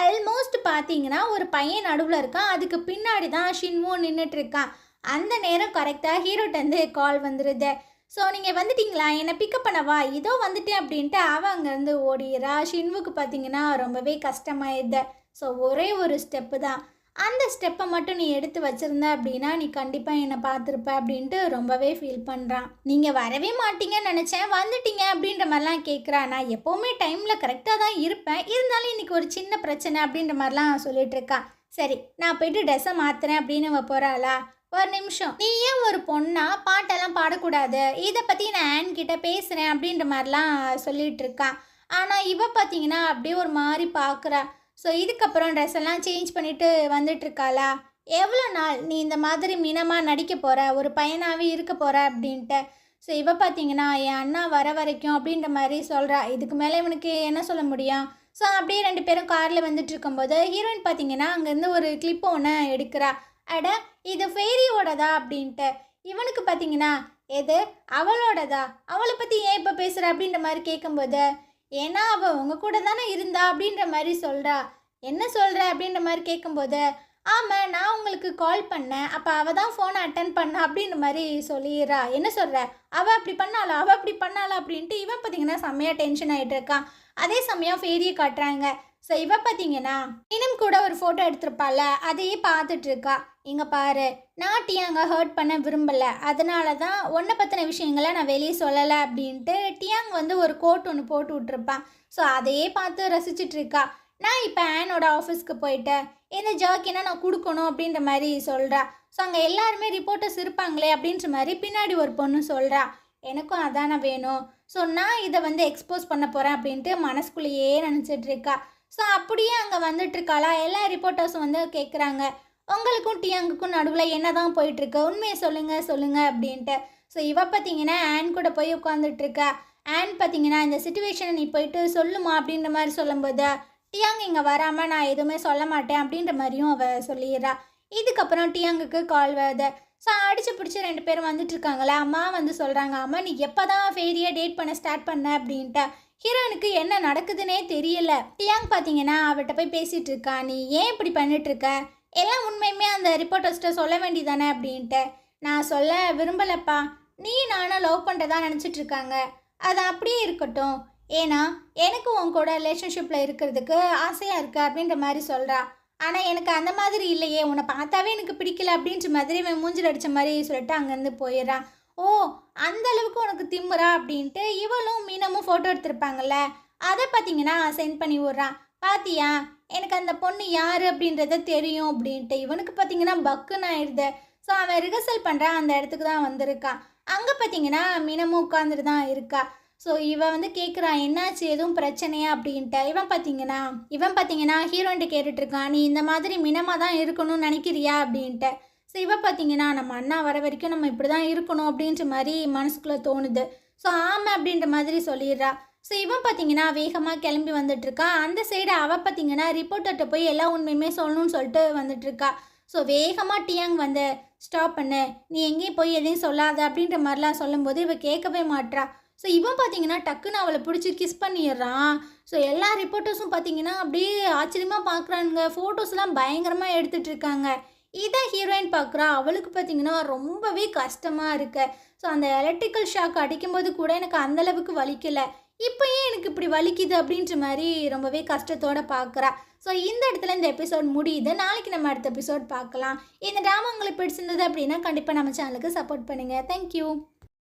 ஆல்மோஸ்ட் பார்த்தீங்கன்னா ஒரு பையன் நடுவில் இருக்கான், அதுக்கு பின்னாடி தான் ஷின்வும் நின்றுட்டுருக்கான். அந்த நேரம் கரெக்டாக ஹீரோட்டேருந்து கால் வந்துடுது. ஸோ நீங்கள் வந்துட்டீங்களா, என்னை பிக்கப் பண்ணவா, இதோ வந்துட்டேன் அப்படின்ட்டு அவன் அங்கேருந்து ஓடிடுறா. ஷின்வுக்கு பார்த்தீங்கன்னா ரொம்பவே கஷ்டமாயிடுது. ஸோ ஒரே ஒரு ஸ்டெப்பு தான், அந்த ஸ்டெப்பை மட்டும் நீ எடுத்து வச்சுருந்த அப்படின்னா நீ கண்டிப்பாக என்னை பார்த்துருப்ப அப்படின்ட்டு ரொம்பவே ஃபீல் பண்ணுறான். நீங்கள் வரவே மாட்டீங்கன்னு நினச்சேன், வந்துட்டீங்க அப்படின்ற மாதிரிலாம் கேட்குறா. நான் எப்போவுமே டைமில் கரெக்டாக தான் இருப்பேன், இருந்தாலும் இன்றைக்கி ஒரு சின்ன பிரச்சனை அப்படின்ற மாதிரிலாம் சொல்லிகிட்ருக்கான். சரி, நான் போயிட்டு ட்ரெஸ்ஸை மாற்றுறேன் அப்படின்னு அவள் போகிறாளா. ஒரு நிமிஷம், நீ ஏன் ஒரு பொண்ணா பாட்டெல்லாம் பாடக்கூடாது, இதை பற்றி நான் ஆன் கிட்ட பேசுகிறேன் அப்படின்ற மாதிரிலாம் சொல்லிகிட்டு இருக்கான். ஆனால் இவ பார்த்தீங்கன்னா அப்படியே ஒரு மாதிரி பார்க்குறா. ஸோ இதுக்கப்புறம் ட்ரெஸ் எல்லாம் சேஞ்ச் பண்ணிவிட்டு வந்துட்டுருக்காளா. எவ்வளோ நாள் நீ இந்த மாதிரி மீனமாக நடிக்க போகிற, ஒரு பையனாகவே இருக்க போகிற அப்படின்ட்டு. ஸோ இவ பார்த்தீங்கன்னா என் அண்ணா வர வரைக்கும் அப்படின்ற மாதிரி சொல்கிறா. இதுக்கு மேலே இவனுக்கு என்ன சொல்ல முடியும். ஸோ அப்படியே ரெண்டு பேரும் காரில் வந்துட்டு இருக்கும்போது ஹீரோயின் பார்த்தீங்கன்னா அங்கேருந்து ஒரு கிளிப் ஒன்று எடுக்கிறா. அட, இது ஃபேரியோடதா அப்படின்ட்டு. இவனுக்கு பார்த்தீங்கன்னா எது அவளோடதா, அவளை பற்றி ஏன் இப்போ பேசுகிற அப்படின்ற மாதிரி கேட்கும்போது, ஏன்னா அவள் உங்கள் கூட தானே இருந்தா அப்படின்ற மாதிரி சொல்கிறா. என்ன சொல்கிற அப்படின்ற மாதிரி கேட்கும்போது, ஆமாம் நான் உங்களுக்கு கால் பண்ணேன், அப்போ அவள் தான் ஃபோனை அட்டன் பண்ணா அப்படின்ற மாதிரி சொல்லிடுறா. என்ன சொல்கிற, அவள் அப்படி பண்ணாளா அப்படின்ட்டு இவன் பார்த்தீங்கன்னா செம்மையாக டென்ஷன் ஆகிட்டு இருக்கான். அதே சமயம் ஃபேரியை காட்டுறாங்க. ஸோ இவ பார்த்தீங்கன்னா இன்னும் கூட ஒரு ஃபோட்டோ எடுத்திருப்பாள், அதையே பார்த்துட்ருக்கா. இங்கே பாரு, நான் டியாங்க ஹர்ட் பண்ண விரும்பலை, அதனால தான் உன்னை பற்றின விஷயங்களை நான் வெளியே சொல்லலை அப்படின்ட்டு டியாங் வந்து ஒரு கோட் ஒன்று போட்டு விட்ருப்பான். ஸோ அதையே பார்த்து ரசிச்சிட்ருக்கா. நான் இப்போ ஆனோட ஆஃபீஸ்க்கு போயிட்டேன், இந்த ஜர்க்கினை நான் கொடுக்கணும் அப்படின்ற மாதிரி சொல்கிறா. ஸோ அங்கே எல்லாருமே ரிப்போர்ட்டர்ஸ் இருப்பாங்களே அப்படின்ற மாதிரி பின்னாடி ஒரு பொண்ணு சொல்கிறா. எனக்கும் அதானே வேணும், ஸோ நான் இதை வந்து எக்ஸ்போஸ் பண்ண போகிறேன் அப்படின்ட்டு மனசுக்குள்ளேயே நினச்சிட்ருக்கா. ஸோ அப்படியே அங்கே வந்துட்டுருக்காளா. எல்லா ரிப்போர்ட்டர்ஸும் வந்து கேட்குறாங்க, உங்களுக்கும் டியாங்குக்கும் நடுவில் என்ன தான் போயிட்டுருக்கு, உண்மையை சொல்லுங்கள் அப்படின்ட்டு. ஸோ இவ பார்த்தீங்கன்னா ஆன் கூட போய் உட்காந்துட்ருக்கா. ஆன் பார்த்தீங்கன்னா இந்த சுச்சுவேஷனை நீ போயிட்டு சொல்லுமா அப்படின்ற மாதிரி சொல்லும்போது, டியாங் இங்கே வராமல் நான் எதுவுமே சொல்ல மாட்டேன் அப்படின்ற மாதிரியும் அவள் சொல்லிடுறா. இதுக்கப்புறம் டியாங்குக்கு கால் வருது. ஸோ அடிச்சு பிடிச்சி ரெண்டு பேரும் வந்துட்டுருக்காங்களா. அம்மா வந்து சொல்கிறாங்க, அம்மா நீ எப்போ தான் ஃபேரியை டேட் பண்ண ஸ்டார்ட் பண்ண அப்படின்ட்டு. ஹீரோனுக்கு என்ன நடக்குதுன்னே தெரியல. டியாங் பார்த்தீங்கன்னா அவட்ட போய் பேசிகிட்டு இருக்கா. நீ ஏன் இப்படி பண்ணிட்டுருக்க, எல்லாம் உண்மையுமே அந்த ரிப்போர்ட்டர்ஸ்ட்டை சொல்ல வேண்டியதானே அப்படின்ட்டு. நான் சொல்ல விரும்பலப்பா, நீ நானும் லவ் பண்ணுறதா நினச்சிட்ருக்காங்க, அது அப்படியே இருக்கட்டும், ஏன்னா எனக்கு உன் கூட ரிலேஷன்ஷிப்பில் இருக்கிறதுக்கு ஆசையாக இருக்குது அப்படின்ற மாதிரி சொல்கிறா. ஆனால் எனக்கு அந்த மாதிரி இல்லையே, உன்னை பார்த்தாவே எனக்கு பிடிக்கல அப்படின்ற மாதிரி இவன் மூஞ்சில் அடித்த மாதிரி சொல்லிட்டு அங்கேருந்து போயிடுறான். ஓ, அந்த அளவுக்கு உனக்கு திம்முறா அப்படின்ட்டு இவளும் மீனமும் ஃபோட்டோ எடுத்திருப்பாங்கல்ல, அதை பார்த்தீங்கன்னா சென்ட் பண்ணி விட்றான். பாத்தியா, எனக்கு அந்த பொண்ணு யார் அப்படின்றத தெரியும் அப்படின்ட்டு. இவனுக்கு பார்த்தீங்கன்னா பக்குன்னு ஆயிடுது. ஸோ அவன் ரிஹர்சல் பண்ணுறான், அந்த இடத்துக்கு தான் வந்திருக்கான். அங்கே பார்த்தீங்கன்னா மீனமும் உட்காந்துட்டு தான் இருக்கா. ஸோ இவன் வந்து கேட்குறான், என்னாச்சு, எதுவும் பிரச்சனையா அப்படின்ட்டு. இவன் பார்த்தீங்கன்னா ஹீரோயின்ட்டு கேட்டுட்ருக்கான், நீ இந்த மாதிரி மினமாக தான் இருக்கணும்னு நினைக்கிறியா அப்படின்ட்டு. ஸோ இவன் பார்த்தீங்கன்னா நம்ம அண்ணா வர வரைக்கும் நம்ம இப்படி தான் இருக்கணும் அப்படின்ற மாதிரி மனசுக்குள்ளே தோணுது. ஸோ ஆமாம் அப்படின்ற மாதிரி சொல்லிடுறா. ஸோ இவன் பார்த்தீங்கன்னா வேகமாக கிளம்பி வந்துட்டுருக்கா. அந்த சைடு அவள் பார்த்தீங்கன்னா ரிப்போர்ட்டர்கிட்ட போய் எல்லா உண்மையுமே சொல்லணும்னு சொல்லிட்டு வந்துட்டுருக்கா. ஸோ வேகமாக டியாங் வந்து ஸ்டாப் பண்ணு, நீ எங்கேயும் போய் எதையும் சொல்லாத அப்படின்ற மாதிரிலாம் சொல்லும்போது இவ கேட்கவே மாட்றா. ஸோ இவன் பார்த்தீங்கன்னா டக்குன்னு அவளை பிடிச்சி கிஸ் பண்ணிடுறான். ஸோ எல்லா ரிப்போர்ட்டர்ஸும் பார்த்தீங்கன்னா அப்படியே ஆச்சரியமாக பார்க்குறானுங்க. ஃபோட்டோஸ்லாம் பயங்கரமாக எடுத்துகிட்டு இருக்காங்க. இதை ஹீரோயின் பார்க்குறா. அவளுக்கு பார்த்தீங்கன்னா ரொம்பவே கஷ்டமாக இருக்கு. ஸோ அந்த எலக்ட்ரிக்கல் ஷாக் அடிக்கும்போது கூட எனக்கு அந்தளவுக்கு வலிக்கலை, இப்போ ஏன் எனக்கு இப்படி வலிக்குது அப்படின்ற மாதிரி ரொம்பவே கஷ்டத்தோடு பார்க்குறா. ஸோ இந்த இடத்துல இந்த எபிசோட் முடியுது. நாளைக்கு நம்ம அடுத்த எபிசோட் பார்க்கலாம். இந்த ட்ராமா உங்களுக்கு பிடிச்சிருந்தது அப்படின்னா கண்டிப்பாக நம்ம சேனலுக்கு சப்போர்ட் பண்ணுங்கள். தேங்க்யூ.